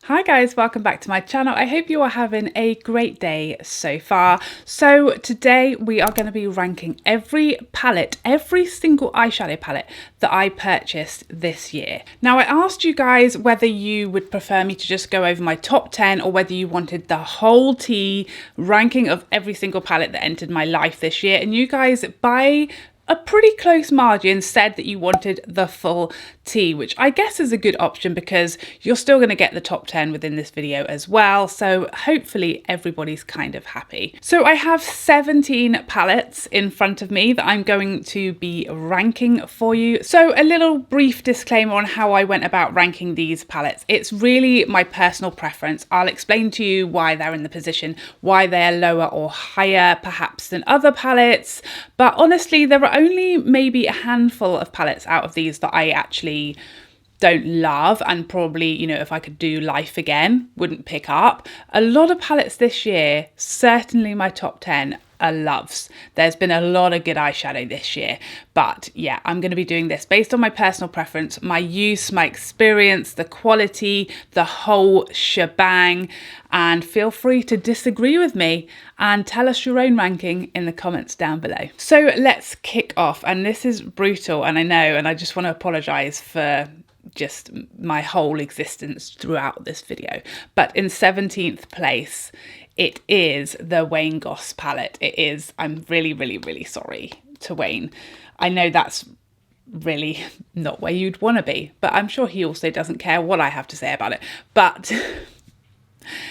Hi guys, welcome back to my channel. I hope you are having a great day so far. So today we are going to be ranking every palette, every single eyeshadow palette that I purchased this year. Now I asked you guys whether you would prefer me to just go over my top 10 or whether you wanted the whole tea ranking of every single palette that entered my life this year, and you guys by a pretty close margin said that you wanted the full tea, which I guess is a good option because you're still going to get the top 10 within this video as well. So hopefully everybody's kind of happy. So I have 17 palettes in front of me that I'm going to be ranking for you. So a little brief disclaimer on how I went about ranking these palettes. It's really my personal preference. I'll explain to you why they're in the position, why they're lower or higher perhaps than other palettes. But honestly, there are only maybe a handful of palettes out of these that I actually don't love, and probably, you know, if I could do life again, wouldn't pick up. A lot of palettes this year, certainly my top 10 are loves. There's been a lot of good eyeshadow this year, but yeah, I'm going to be doing this based on my personal preference, my use, my experience, the quality, the whole shebang. And feel free to disagree with me and tell us your own ranking in the comments down below. So let's kick off, and this is brutal, and I know, and I just want to apologize for just my whole existence throughout this video. But in 17th place, it is the Wayne Goss palette. It is. I'm really sorry to Wayne. I know that's really not where you'd want to be, but I'm sure he also doesn't care what I have to say about it. But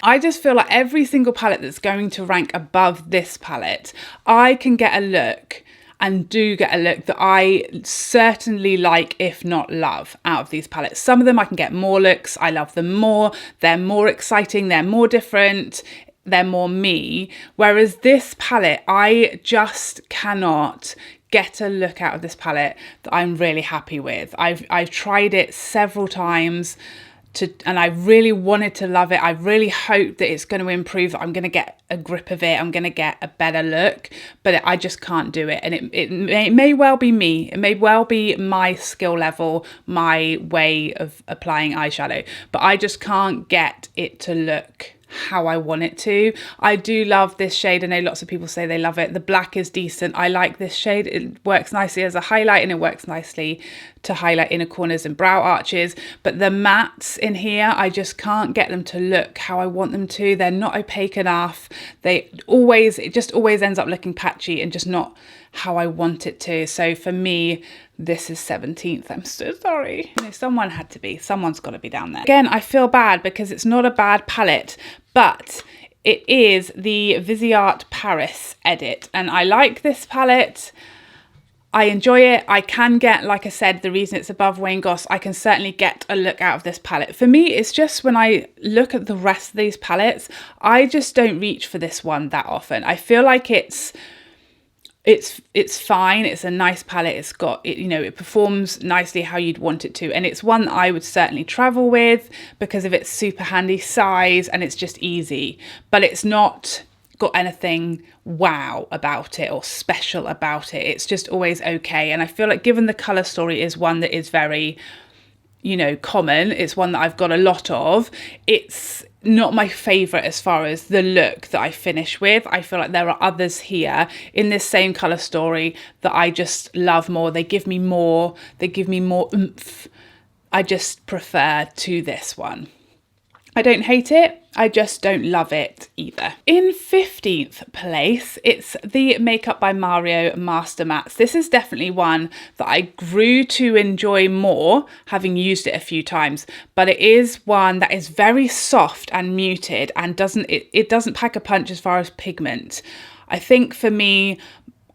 I just feel like every single palette that's going to rank above this palette, I can get a look, and do get a look, that I certainly like, if not love, out of these palettes. Some of them I can get more looks, I love them more, they're more exciting, they're more different, they're more me. Whereas this palette, I just cannot get a look out of this palette that I'm really happy with. I've tried it several times, and I really wanted to love it. I really hope that it's going to improve, that I'm going to get a grip of it, I'm going to get a better look, but I just can't do it. And it may well be me, it may well be my skill level, my way of applying eyeshadow, but I just can't get it to look how I want it to. I do love this shade. I know lots of people say they love it. The black is decent. I like this shade. It works nicely as a highlight, and it works nicely to highlight inner corners and brow arches. But the mattes in here, I just can't get them to look how I want them to. They're not opaque enough. It just always ends up looking patchy and just not how I want it to. So for me, this is 17th. I'm so sorry. You know, someone had to be. Someone's got to be down there. Again, I feel bad because it's not a bad palette, but it is the Viseart Paris edit, and I like this palette. I enjoy it. I can get, like I said, the reason it's above Wayne Goss, I can certainly get a look out of this palette. For me, it's just when I look at the rest of these palettes, I just don't reach for this one that often. I feel like it's fine. It's a nice palette. It's got it, you know, it performs nicely how you'd want it to, and it's one that I would certainly travel with because of its super handy size, and it's just easy, but it's not got anything wow about it or special about it. It's just always okay. And I feel like, given the color story is one that is very, you know, common, it's one that I've got a lot of, it's not my favorite as far as the look that I finish with. I feel like there are others here in this same color story that I just love more. They give me more oomph. I just prefer to this one. I don't hate it, I just don't love it either. In 15th place, it's the Makeup by Mario Master Mattes. This is definitely one that I grew to enjoy more, having used it a few times, but it is one that is very soft and muted, and it doesn't pack a punch as far as pigment. I think for me,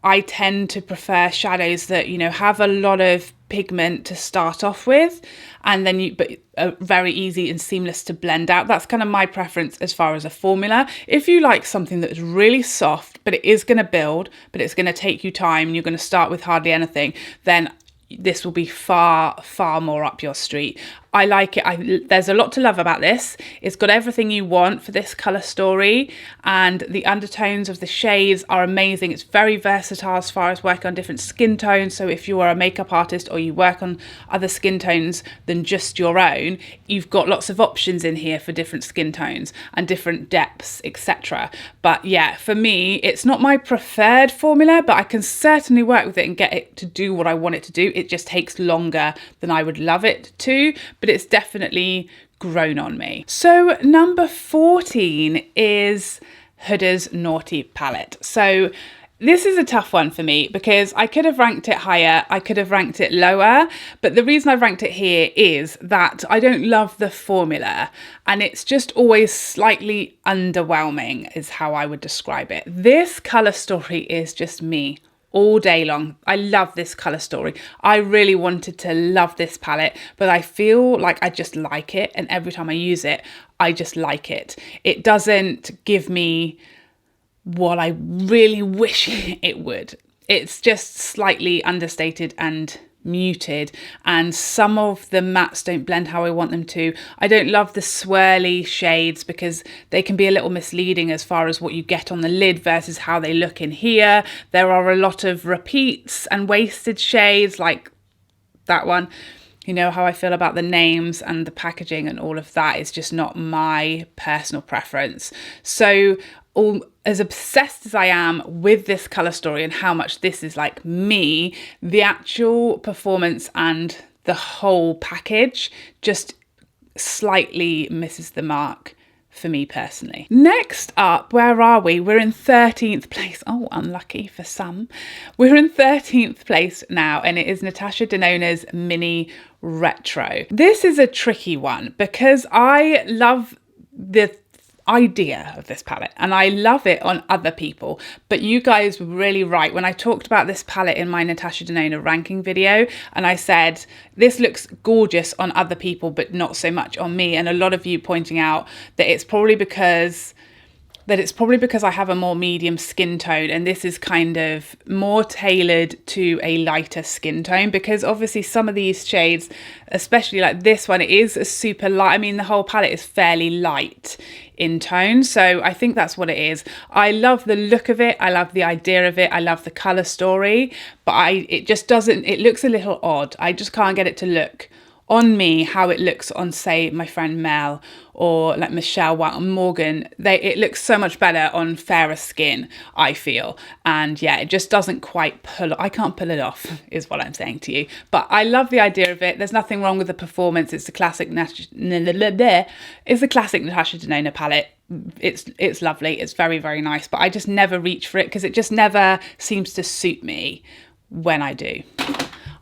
I tend to prefer shadows that, you know, have a lot of pigment to start off with, and then but are very easy and seamless to blend out. That's kind of my preference as far as a formula. If you like something that's really soft, but it is going to build, but it's going to take you time, and you're going to start with hardly anything, then this will be far more up your street. I like it. There's a lot to love about this. It's got everything you want for this colour story, and the undertones of the shades are amazing. It's very versatile as far as working on different skin tones. So if you are a makeup artist or you work on other skin tones than just your own, you've got lots of options in here for different skin tones and different depths, etc. But yeah, for me, it's not my preferred formula, but I can certainly work with it and get it to do what I want it to do. It just takes longer than I would love it to, but it's definitely grown on me. So number 14 is Huda's Naughty palette. So this is a tough one for me because I could have ranked it higher, I could have ranked it lower, but the reason I've ranked it here is that I don't love the formula, and it's just always slightly underwhelming is how I would describe it. This colour story is just me all day long. I love this colour story. I really wanted to love this palette, but I feel like I just like it, and every time I use it, I just like it. It doesn't give me what I really wish it would. It's just slightly understated and muted, and some of the mattes don't blend how I want them to. I don't love the swirly shades because they can be a little misleading as far as what you get on the lid versus how they look in here. There are a lot of repeats and wasted shades like that one. You know how I feel about the names and the packaging, and all of that is just not my personal preference. So as obsessed as I am with this colour story and how much this is like me, the actual performance and the whole package just slightly misses the mark for me personally. Next up, where are we? We're in 13th place. Oh, unlucky for some. We're in 13th place now, and it is Natasha Denona's Mini Retro. This is a tricky one because I love the idea of this palette and I love it on other people, but you guys were really right when I talked about this palette in my Natasha Denona ranking video, and I said this looks gorgeous on other people but not so much on me, and a lot of you pointing out that it's probably because I have a more medium skin tone, and this is kind of more tailored to a lighter skin tone, because obviously some of these shades, especially like this one, it is a super light. I mean, the whole palette is fairly light in tone, so I think that's what it is. I love the look of it, I love the idea of it, I love the colour story, but it just doesn't, it looks a little odd. I just can't get it to look on me how it looks on, say, my friend Mel or like Michelle White or Morgan. It looks so much better on fairer skin, I feel. And yeah, it just doesn't quite I can't pull it off is what I'm saying to you. But I love the idea of it. There's nothing wrong with the performance. It's the classic Natasha Denona palette. It's lovely. It's very, very nice, but I just never reach for it because it just never seems to suit me when I do.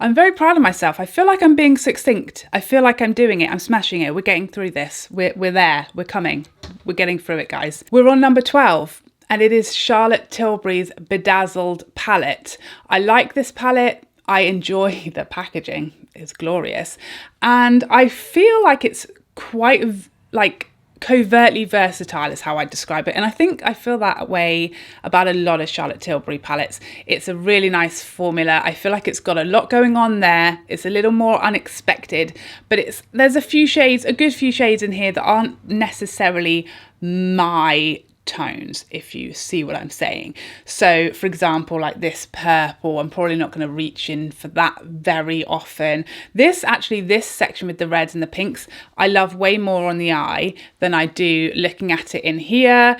I'm very proud of myself. I feel like I'm being succinct. I feel like I'm doing it. I'm smashing it. We're getting through this. We're there. We're coming. We're getting through it, guys. We're on number 12, and it is Charlotte Tilbury's Bedazzled palette. I like this palette. I enjoy the packaging. It's glorious. And I feel like it's quite like covertly versatile is how I describe it, and I feel that way about a lot of Charlotte Tilbury palettes. It's a really nice formula. I feel like it's got a lot going on there. It's a little more unexpected, but there's a good few shades in here that aren't necessarily my tones, if you see what I'm saying. So for example, like this purple, I'm probably not going to reach in for that very often. This section with the reds and the pinks, I love way more on the eye than I do looking at it in here.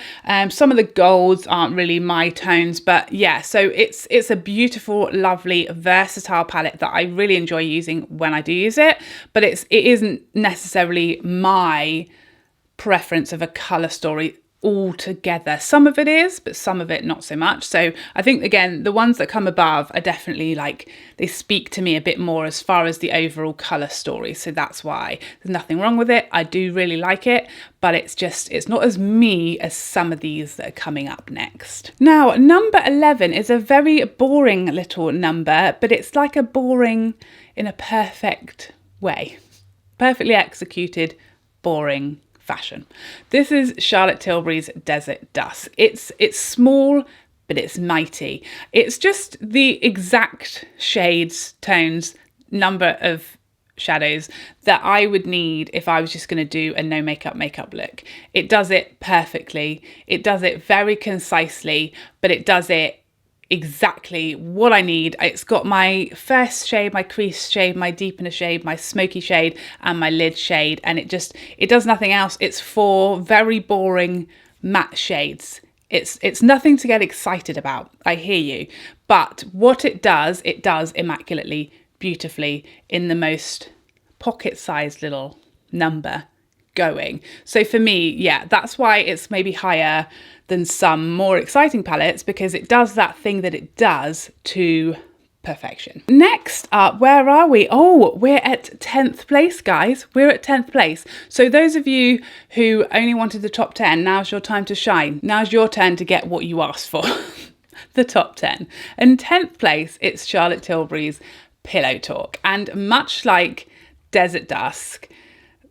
Some of the golds aren't really my tones, but yeah, so it's a beautiful, lovely, versatile palette that I really enjoy using when I do use it, but it isn't necessarily my preference of a color story altogether. Some of it is, but some of it not so much. So I think, again, the ones that come above are definitely like, they speak to me a bit more as far as the overall colour story. So that's why there's nothing wrong with it. I do really like it, but it's not as me as some of these that are coming up next. Now, number 11 is a very boring little number, but it's like a boring in a perfect way. Perfectly executed, boring fashion. This is Charlotte Tilbury's Desert Dust. It's small, but it's mighty. It's just the exact shades, tones, number of shadows that I would need if I was just going to do a no makeup look. It does it perfectly. It does it very concisely, but it does it exactly what I need. It's got my first shade, my crease shade, my deepener shade, my smoky shade, and my lid shade, and it does nothing else. It's 4 very boring matte shades. It's nothing to get excited about, I hear you, but what it does immaculately, beautifully, in the most pocket-sized little number going. So for me, yeah, that's why it's maybe higher than some more exciting palettes, because it does that thing that it does to perfection. Next up, where are we? Oh, we're at 10th place, guys. We're at 10th place. So those of you who only wanted the top 10, now's your time to shine. Now's your turn to get what you asked for. The top 10. And 10th place, it's Charlotte Tilbury's Pillow Talk. And much like Desert Dusk,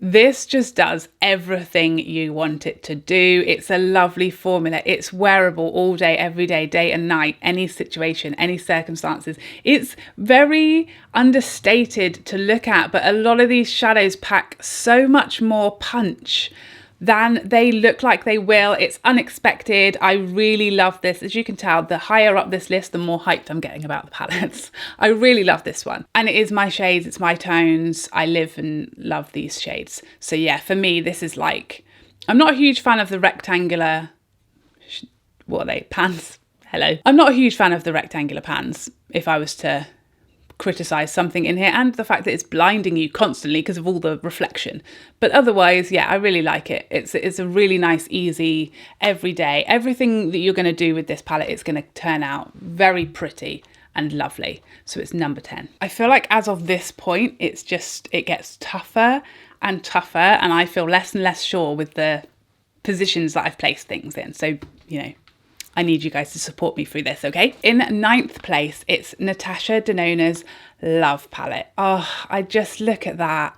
this just does everything you want it to do. It's a lovely formula. It's wearable all day, every day, day and night, any situation, any circumstances. It's very understated to look at, but a lot of these shadows pack so much more punch than they look like they will. It's unexpected. I really love this. As you can tell, the higher up this list, the more hyped I'm getting about the palettes. I really love this one. And it is my shades, it's my tones. I live and love these shades. So yeah, for me, this is like, I'm not a huge fan of the rectangular, what are they, pans? Hello. I'm not a huge fan of the rectangular pans, if I was to criticize something in here, and the fact that it's blinding you constantly because of all the reflection. But otherwise, yeah, I really like it. It's a really nice, easy, everyday, everything that you're going to do with this palette, it's going to turn out very pretty and lovely. So it's number 10. I feel like as of this point, it gets tougher and tougher, and I feel less and less sure with the positions that I've placed things in. So, you know, I need you guys to support me through this, okay? In 9th place, it's Natasha Denona's Love Palette. Oh, I just look at that.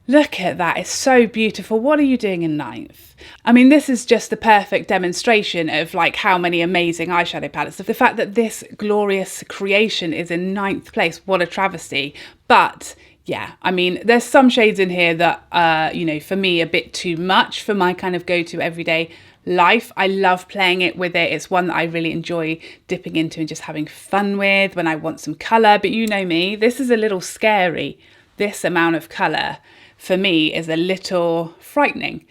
Look at that, it's so beautiful. What are you doing in 9th? I mean, this is just the perfect demonstration of like how many amazing eyeshadow palettes. The fact that this glorious creation is in 9th place, what a travesty. But yeah, I mean, there's some shades in here that, you know, for me, a bit too much for my kind of go-to everyday life. I love playing it with it. It's one that I really enjoy dipping into and just having fun with when I want some colour. But you know me, this is a little scary. This amount of colour for me is a little frightening.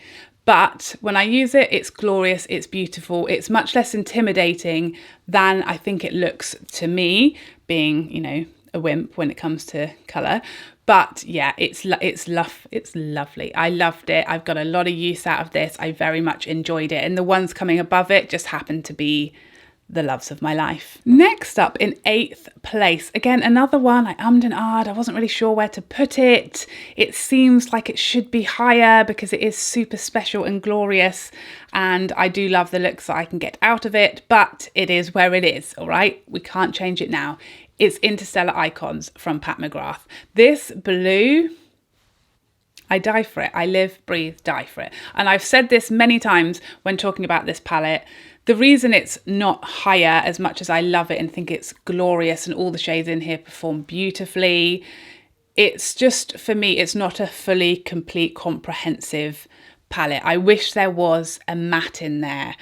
But when I use it, it's glorious, it's beautiful, it's much less intimidating than I think it looks to me, being, you know, a wimp when it comes to colour. But yeah, it's lovely. I loved it. I've got a lot of use out of this. I very much enjoyed it. And the ones coming above it just happen to be the loves of my life. Next up in 8th place, again, another one I ummed and ahed. I wasn't really sure where to put it. It seems like it should be higher because it is super special and glorious. And I do love the looks that I can get out of it, but it is where it is, all right? We can't change it now. It's Interstellar Icons from Pat McGrath. This blue, I die for it. I live, breathe, die for it. And I've said this many times when talking about this palette. The reason it's not higher, as much as I love it and think it's glorious and all the shades in here perform beautifully, it's just, for me, it's not a fully complete, comprehensive palette. I wish there was a matte in there.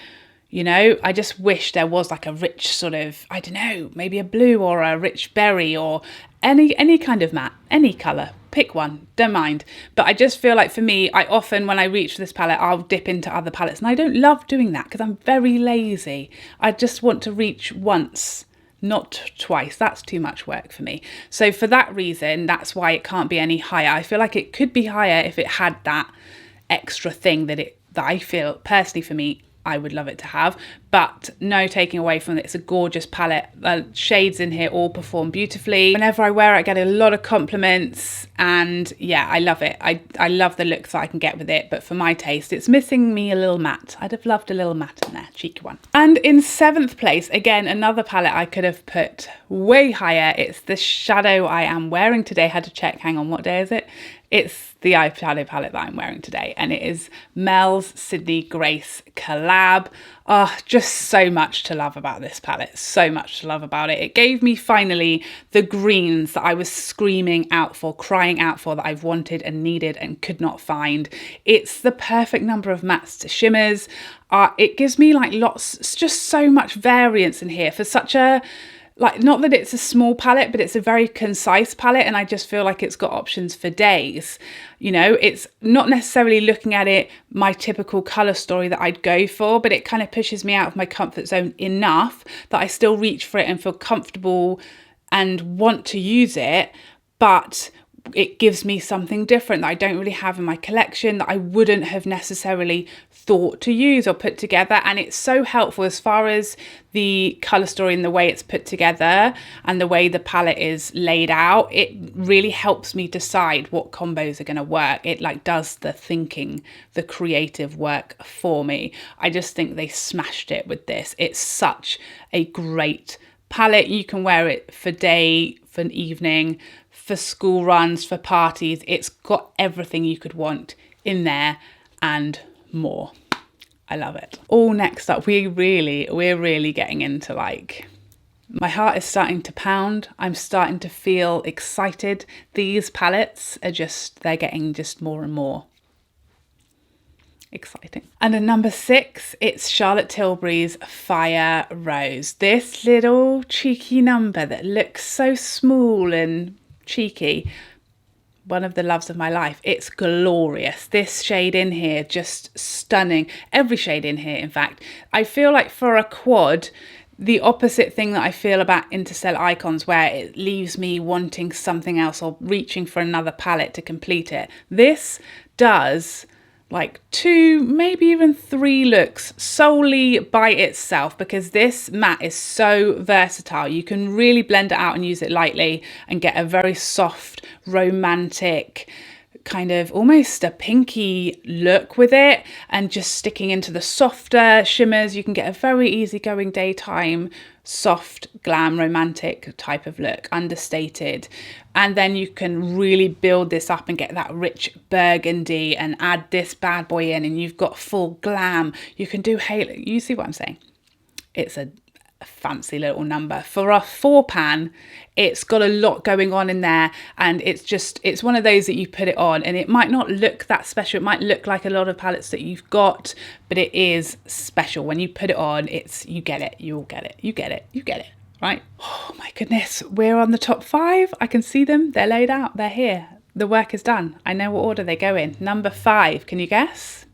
You know, I just wish there was like a rich sort of, I don't know, maybe a blue or a rich berry or any kind of matte, any colour. Pick one, don't mind. But I just feel like for me, I often, when I reach for this palette, I'll dip into other palettes. And I don't love doing that because I'm very lazy. I just want to reach once, not twice. That's too much work for me. So for that reason, that's why it can't be any higher. I feel like it could be higher if it had that extra thing that I feel, personally for me, I would love it to have, but no taking away from it. It's a gorgeous palette. The shades in here all perform beautifully. Whenever I wear it, I get a lot of compliments, and yeah, I love it. I love the looks that I can get with it, but for my taste, it's missing me a little matte. I'd have loved a little matte in there, cheeky one. And in 7th place, again, another palette I could have put way higher. It's the shadow I am wearing today. Had to check, hang on, what day is it? It's the eyeshadow palette that I'm wearing today, and it is Mels Sydney Grace collab. Oh, just so much to love about this palette, so much to love about it. It gave me finally the greens that I was screaming out for, crying out for, that I've wanted and needed and could not find. It's the perfect number of mattes to shimmers. It gives me like lots, just so much variance in here for such a, like, not that it's a small palette, but it's a very concise palette, and I just feel like it's got options for days. You know, it's not necessarily looking at it my typical colour story that I'd go for, but it kind of pushes me out of my comfort zone enough that I still reach for it and feel comfortable and want to use it, but it gives me something different that I don't really have in my collection, that I wouldn't have necessarily thought to use or put together. And it's so helpful as far as the colour story and the way it's put together and the way the palette is laid out. It really helps me decide what combos are going to work. It like does the thinking, the creative work for me. I just think they smashed it with this. It's such a great palette. You can wear it for day, for an evening, for school runs, for parties. It's got everything you could want in there and more. I love it. All next up, we're really getting into, like, my heart is starting to pound. I'm starting to feel excited. These palettes are just, they're getting just more and more exciting. And at number 6, it's Charlotte Tilbury's Fire Rose. This little cheeky number that looks so small and cheeky, one of the loves of my life. It's glorious. This shade in here, just stunning. Every shade in here, in fact. I feel like for a quad, the opposite thing that I feel about Interstellar Icons, where it leaves me wanting something else or reaching for another palette to complete it. This does like 2, maybe even 3 looks solely by itself, because this matte is so versatile. You can really blend it out and use it lightly and get a very soft, romantic, kind of almost a pinky look with it, and just sticking into the softer shimmers, you can get a very easygoing daytime, soft, glam, romantic type of look, understated. And then you can really build this up and get that rich burgundy and add this bad boy in, and you've got full glam. You can do halo. You see what I'm saying? It's a fancy little number. For a 4 pan, it's got a lot going on in there, and it's one of those that you put it on and it might not look that special. It might look like a lot of palettes that you've got, but it is special. When you put it on, you get it, you'll get it, you get it, right? Oh my goodness, we're on the top 5. I can see them, they're laid out, they're here. The work is done. I know what order they go in. Number 5, can you guess?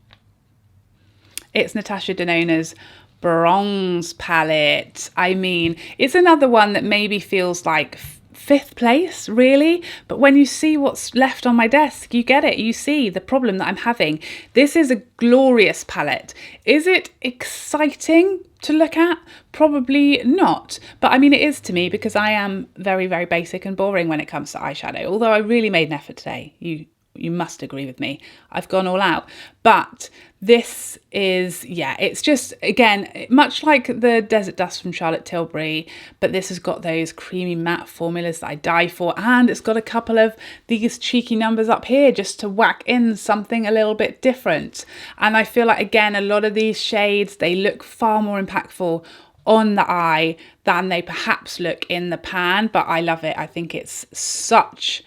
It's Natasha Denona's Bronze palette. I mean, it's another one that maybe feels like 5th place, really, but when you see what's left on my desk, you get it. You see the problem that I'm having. This is a glorious palette. Is it exciting to look at? Probably not, but I mean, it is to me, because I am very, very basic and boring when it comes to eyeshadow, although I really made an effort today. You must agree with me. I've gone all out. But this is, yeah, it's just, again, much like the Desert Dust from Charlotte Tilbury, but this has got those creamy matte formulas that I die for. And it's got a couple of these cheeky numbers up here just to whack in something a little bit different. And I feel like, again, a lot of these shades, they look far more impactful on the eye than they perhaps look in the pan. But I love it. I think it's such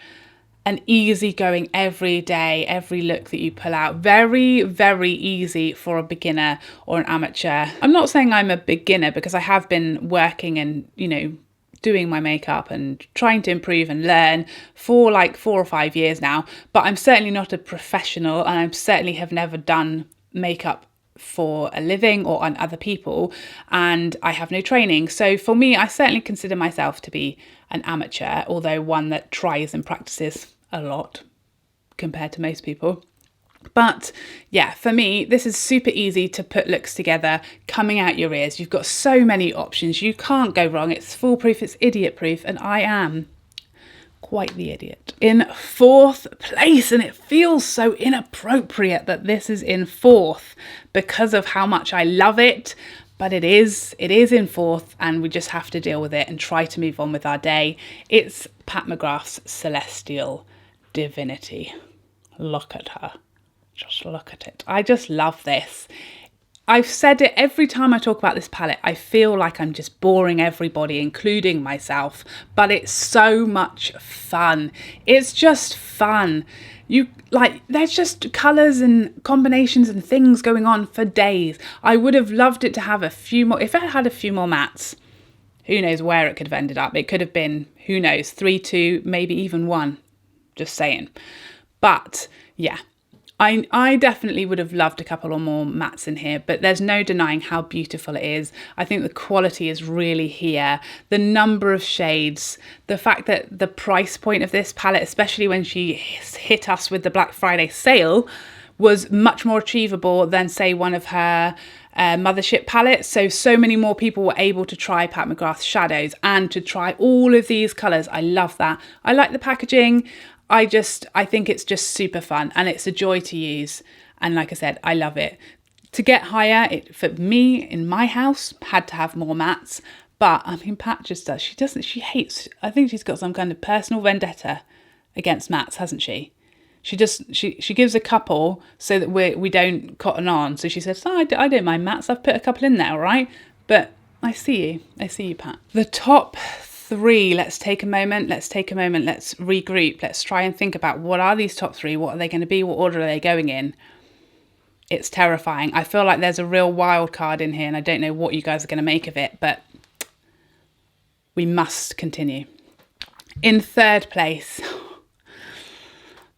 an easygoing everyday, every look that you pull out. Very, very easy for a beginner or an amateur. I'm not saying I'm a beginner, because I have been working and, you know, doing my makeup and trying to improve and learn for like 4 or 5 years now, but I'm certainly not a professional, and I certainly have never done makeup for a living or on other people, and I have no training. So for me, I certainly consider myself to be an amateur, although one that tries and practices a lot compared to most people. But yeah, for me, this is super easy to put looks together coming out your ears. You've got so many options. You can't go wrong. It's foolproof, it's idiot proof, and I am quite the idiot. In 4th place, and it feels so inappropriate that this is in 4th because of how much I love it, but it is in 4th, and we just have to deal with it and try to move on with our day. It's Pat McGrath's Celestial Divinity. look at her. Just look at it. I just love this. I've said it every time I talk about this palette. I feel like I'm just boring everybody, including myself, but it's so much fun. It's just fun. There's just colours and combinations and things going on for days. I would have loved it to have a few more. If it had a few more mattes, who knows where it could have ended up. It could have been, who knows, 3, 2, maybe even 1. Just saying. But yeah. I definitely would have loved a couple or more mattes in here, but there's no denying how beautiful it is. I think the quality is really here. The number of shades, the fact that the price point of this palette, especially when she hit us with the Black Friday sale, was much more achievable than, say, one of her mothership palettes. So many more people were able to try Pat McGrath shadows and to try all of these colours. I love that. I like the packaging. I think it's just super fun and it's a joy to use. And like I said, I love it. To get higher, for me, in my house, had to have more mattes. But I mean, Pat just does. She hates, I think she's got some kind of personal vendetta against mattes, hasn't she? She gives a couple so that we don't cotton on. So she says, oh, I don't mind mattes. I've put a couple in there, all right? But I see you, Pat. The top 3, let's take a moment, let's regroup, let's try and think about what are these top 3, what are they going to be, what order are they going in. It's terrifying. I feel like there's a real wild card in here and I don't know what you guys are going to make of it, but we must continue. In third place,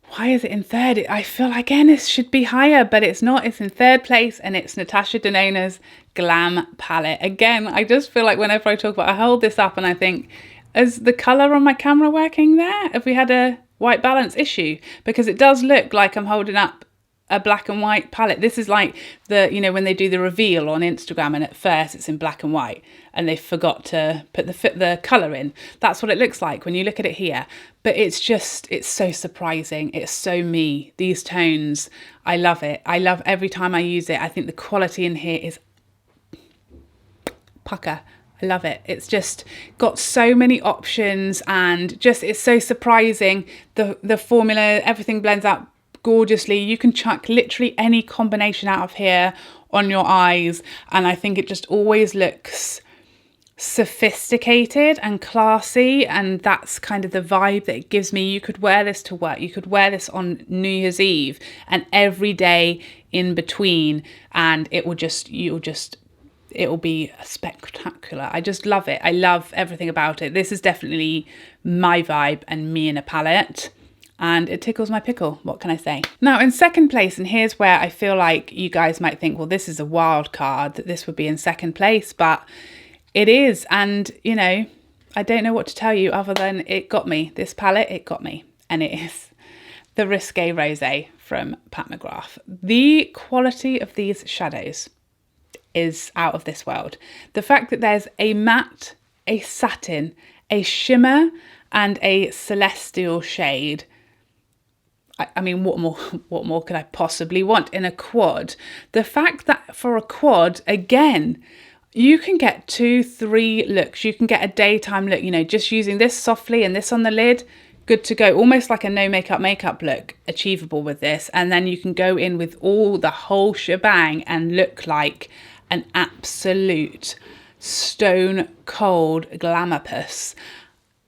why is it in third? I feel like, again, it should be higher, but it's not. It's in third place and it's Natasha Denona's Glam palette. Again, I just feel like whenever I talk about it, I hold this up and I think, is the colour on my camera working there? Have we had a white balance issue? Because it does look like I'm holding up a black and white palette. This is like when they do the reveal on Instagram and at first it's in black and white and they forgot to put the colour in. That's what it looks like when you look at it here. But it's so surprising. It's so me. These tones, I love it. I love every time I use it. I think the quality in here is pucker. I love it. It's just got so many options and just it's so surprising. The formula, everything blends out gorgeously. You can chuck literally any combination out of here on your eyes and I think it just always looks sophisticated and classy, and that's kind of the vibe that it gives me. You could wear this to work, you could wear this on New Year's Eve and every day in between and it will be spectacular. I just love it. I love everything about it. This is definitely my vibe and me in a palette. And it tickles my pickle. What can I say? Now in second place, and here's where I feel like you guys might think, well, this is a wild card that this would be in second place, but it is. And I don't know what to tell you other than it got me. This palette, it got me. And it is the Risque Rosé from Pat McGrath. The quality of these shadows is out of this world. The fact that there's a matte, a satin, a shimmer, and a celestial shade. I mean, what more could I possibly want in a quad? The fact that for a quad, again, you can get 2, 3 looks. You can get a daytime look, just using this softly and this on the lid, good to go. Almost like a no makeup look achievable with this. And then you can go in with the whole shebang and look like an absolute stone cold glamourpuss.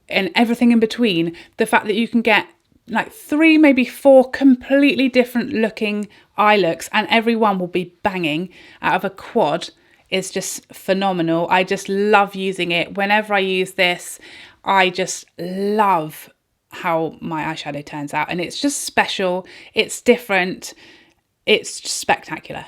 And everything in between. The fact that you can get like 3, maybe 4 completely different looking eye looks and every one will be banging out of a quad is just phenomenal. I just love using it. Whenever I use this, I just love how my eyeshadow turns out and it's just special. It's different. It's spectacular.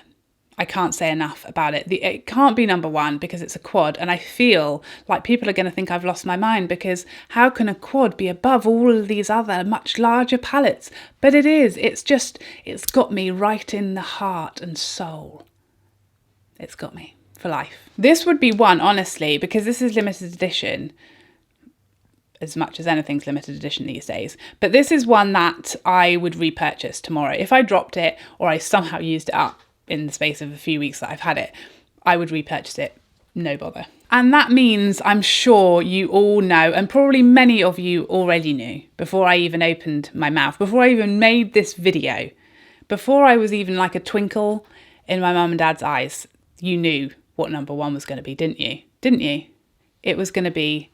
I can't say enough about it. It can't be number 1 because it's a quad, and I feel like people are going to think I've lost my mind because how can a quad be above all of these other much larger palettes? But it is. It's got me right in the heart and soul. It's got me for life. This would be one, honestly, because this is limited edition. As much as anything's limited edition these days. But this is one that I would repurchase tomorrow. If I dropped it or I somehow used it up in the space of a few weeks that I've had it, I would repurchase it, no bother. And that means I'm sure you all know, and probably many of you already knew before I even opened my mouth, before I even made this video, before I was even like a twinkle in my mum and dad's eyes, you knew what number one was going to be, didn't you? Didn't you? It was going to be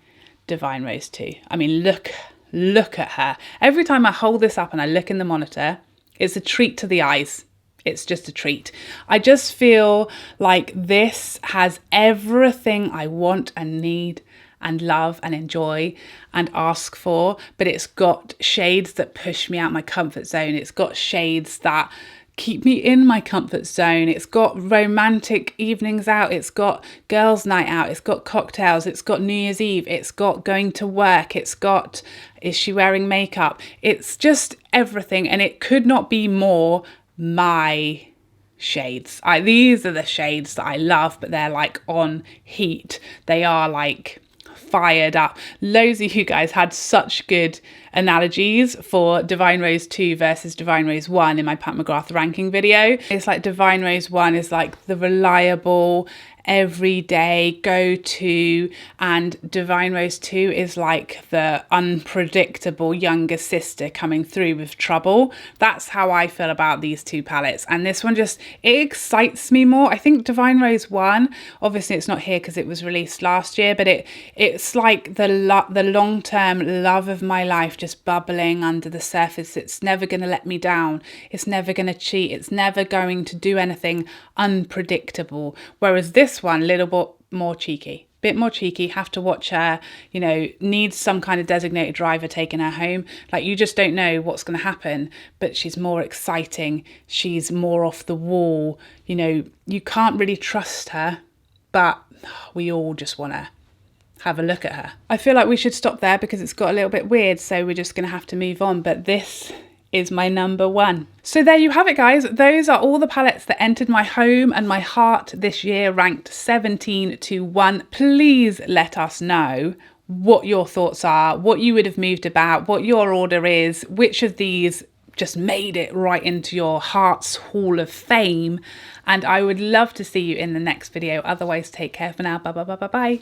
Divine Rose 2. I mean, look at her. Every time I hold this up and I look in the monitor, it's a treat to the eyes. It's just a treat. I just feel like this has everything I want and need and love and enjoy and ask for, but it's got shades that push me out my comfort zone. It's got shades that keep me in my comfort zone. It's got romantic evenings out. It's got girls' night out. It's got cocktails. It's got New Year's Eve. It's got going to work. It's got, is she wearing makeup? It's just everything, and it could not be more my shades. These are the shades that I love, but they're like on heat. They are like fired up. Loads of you guys had such good analogies for Divine Rose 2 versus Divine Rose 1 in my Pat McGrath ranking video. It's like Divine Rose 1 is like the reliable, everyday go-to, and Divine Rose 2 is like the unpredictable younger sister coming through with trouble. That's how I feel about these two palettes, and this one just, it excites me more. I think Divine Rose 1, obviously it's not here because it was released last year, but it's like the long-term love of my life just bubbling under the surface. It's never going to let me down. It's never going to cheat. It's never going to do anything unpredictable. Whereas this one, a little bit more cheeky, have to watch her, you know, needs some kind of designated driver taking her home. Like, you just don't know what's going to happen, but she's more exciting. She's more off the wall. You know, you can't really trust her, but we all just want to have a look at her. I feel like we should stop there because it's got a little bit weird, so we're just going to have to move on. But this is my number one. So there you have it, guys. Those are all the palettes that entered my home and my heart this year, ranked 17 to 1. Please let us know what your thoughts are, what you would have moved about, what your order is, which of these just made it right into your heart's hall of fame. And I would love to see you in the next video. Otherwise, take care for now. Bye bye bye bye bye.